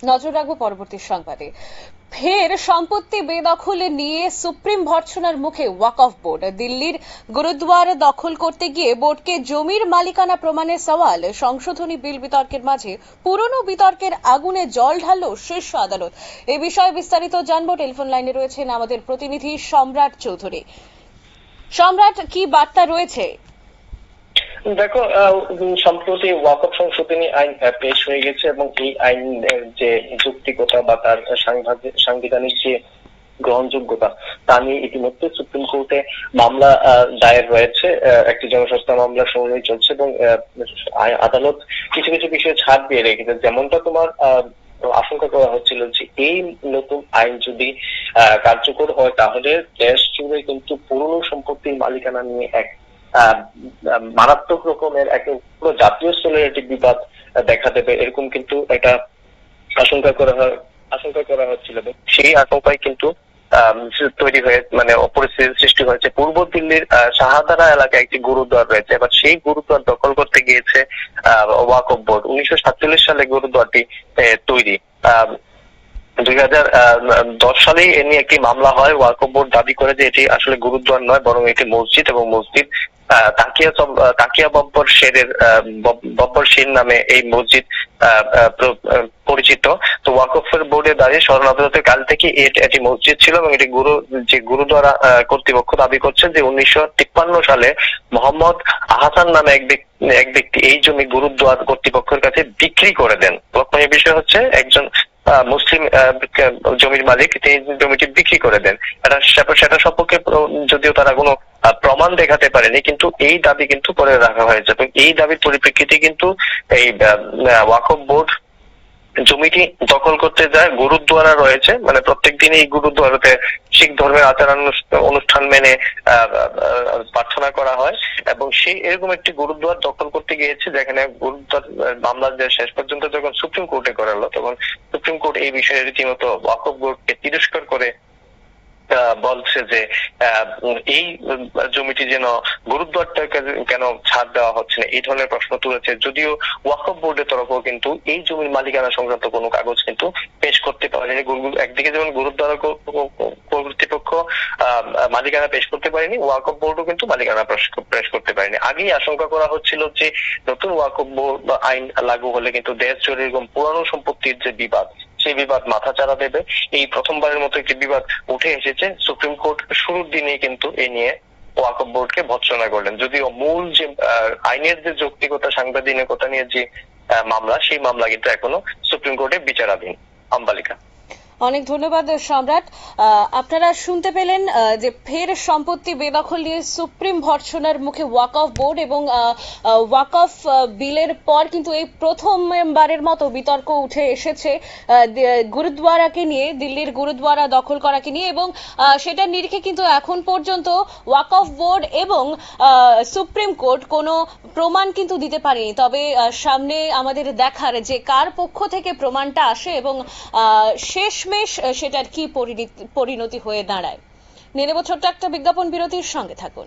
নজর রাখবো পরবর্তী সংবাদে। ফের সম্পত্তি বেদখলে নিয়ে সুপ্রিম ভর্ৎসনার মুখে ওয়াকফ বোর্ড। দিল্লির গুরুদ্বার দখল করতে গিয়ে বোর্ডকে জমির মালিকানা প্রমাণের সওয়াল। সংশোধনী বিল বিতর্কের মাঝে পুরনো বিতর্কের আগুনে জল ঢালল শীর্ষ আদালত। এ বিষয়ে বিস্তারিত জানবো। টেলিফোন লাইনে রয়েছেন আমাদের প্রতিনিধি সম্রাট চৌধুরী। সম্রাট, কি বার্তা রয়েছে? দেখো, সম্প্রতি ওয়াকফ সংশোধনী আইন পেশ হয়ে গেছে এবং এই আইনের যে যৌক্তিকতা বা তার সাংবিধানিক যে গ্রহণযোগ্যতা তা নিয়ে ইতিমধ্যে সুপ্রিম কোর্টে মামলা দায়ের রয়েছে। একটি জনস্বাস্থ্য মামলা শুনানি চলছে এবং আদালত কিছু কিছু বিষয়ে ছাড় দিয়ে রেখেছে। যেমনটা তোমার আশঙ্কা করা হচ্ছিল যে এই নতুন আইন যদি কার্যকর হয় তাহলে দেশ জুড়ে কিন্তু পুরনো সম্পত্তির মালিকানা নিয়ে এক মারাত্মক রকমের এক পুরো জাতীয় স্তরের একটি বিবাদ দেখা দেবে, এরকম কিন্তু একটা আশঙ্কা করা হচ্ছিল। সেই আশঙ্কায় কিন্তু তৈরি হয়ে পরিস্থিতির সৃষ্টি হয়েছে। পূর্ব দিল্লির শাহাদারা এলাকায় একটি গুরুদ্বার রয়েছে। এবার সেই গুরুদ্বার দখল করতে গিয়েছে ওয়াকফ বোর্ড। 1947 সালে গুরুদ্বারটি তৈরি। 2010 সালেই এ নিয়ে একটি মামলা হয়। ওয়াকফ বোর্ড দাবি করে যে এটি আসলে গুরুদ্বার নয়, বরং এটি মসজিদ, এবং মসজিদ তাকিয়া বব্বর শের নামে এই মসজিদ পরিচিত। তো ওয়াকফের বোর্ডে দাঁড়িয়ে স্মরণ আদালতের কাল থেকে এটি মসজিদ ছিল এবং এটি গুরুদ্বারা কর্তৃপক্ষ দাবি করছে যে 1953 সালে মোহাম্মদ আহসান নামে এক ব্যক্তি এই জমি গুরুদ্বার কর্তৃপক্ষের কাছে বিক্রি করে দেন। লক্ষণীয় বিষয় হচ্ছে একজন মুসলিম জমির মালিক তিনি জমিটি বিক্রি করে দেন। সেটা সম্পর্কে যদিও তারা কোনো প্রমাণ দেখাতে পারেনি, কিন্তু এই দাবি কিন্তু করে রাখা হয়েছে। এবং এই দাবির পরিপ্রেক্ষিতে কিন্তু এই ওয়াকফ বোর্ড জমিটি দখল করতে যায়। গুরুদ্বারা রয়েছে, প্রত্যেক দিন এই গুরুদ্বারাতে শিখ ধর্মের আচার অনুষ্ঠান মেনে প্রার্থনা করা হয় এবং সেই এরকম একটি গুরুদ্বার দখল করতে গিয়েছে, যেখানে গুরুদ্বার মামলা যে শেষ পর্যন্ত যখন সুপ্রিম কোর্টে করালো তখন সুপ্রিম কোর্ট এই বিষয়ে রীতিমতো ওয়াকফ বোর্ডকে তিরস্কার করে বলছে যে এই জমিটি যেন গুরুদ্বারটাকে কেন ছাড় দেওয়া হচ্ছে না, এই ধরনের প্রশ্ন তুলেছে। যদিও ওয়াকফ বোর্ডের তরফেও কিন্তু এই জমির মালিকানা সংক্রান্ত কোনো কাগজ কিন্তু পেশ করতে পারেনি। একদিকে যেমন গুরুদ্বার কর্তৃপক্ষ মালিকানা পেশ করতে পারেনি, ওয়াকফ বোর্ডও কিন্তু মালিকানা পেশ করতে পারেনি। আগেই আশঙ্কা করা হচ্ছিল যে নতুন ওয়াকফ বোর্ড আইন লাগু হলে কিন্তু দেশ জুড়ে এরকম পুরানো সম্পত্তির যে বিবাদ, সেই বিবাদ মাথাচাড়া দেবে। এই প্রথমবারের মতো একটি বিবাদ উঠে এসেছে। সুপ্রিম কোর্ট শুরুর দিনেই কিন্তু এ নিয়ে ওয়াকফ বোর্ডকে ভর্ৎসনা করলেন। যদিও মূল যে আইনের যে যৌক্তিকতা, সাংবিধানিকতা নিয়ে যে মামলা, সেই মামলা কিন্তু এখনো সুপ্রিম কোর্টে বিচারাধীন। আম্বালিকা, অনেক ধন্যবাদ সম্রাট। আপনারা শুনতে পেলেন যে ফের সম্পত্তি বেদখল নিয়ে সুপ্রিম ভর্ৎসনার মুখে ওয়াকফ বোর্ড এবং ওয়াকফ বিলের পর কিন্তু এই প্রথমবারের মতো বিতর্ক উঠে এসেছে গুরুদ্বারাকে নিয়ে, দিল্লির গুরুদ্বারা দখল করাকে নিয়ে। এবং সেটার নিরিখে কিন্তু এখন পর্যন্ত ওয়াকফ বোর্ড এবং সুপ্রিম কোর্ট কোনো প্রমাণ কিন্তু দিতে পারেনি। তবে সামনে আমাদের দেখার যে কার পক্ষ থেকে প্রমাণটা আসে এবং শেষমেশ সেটার কি পরিণতি হয়ে দাঁড়ায়। নিয়ে নেব ছোট্ট একটা বিজ্ঞাপন বিরতির, সঙ্গে থাকুন।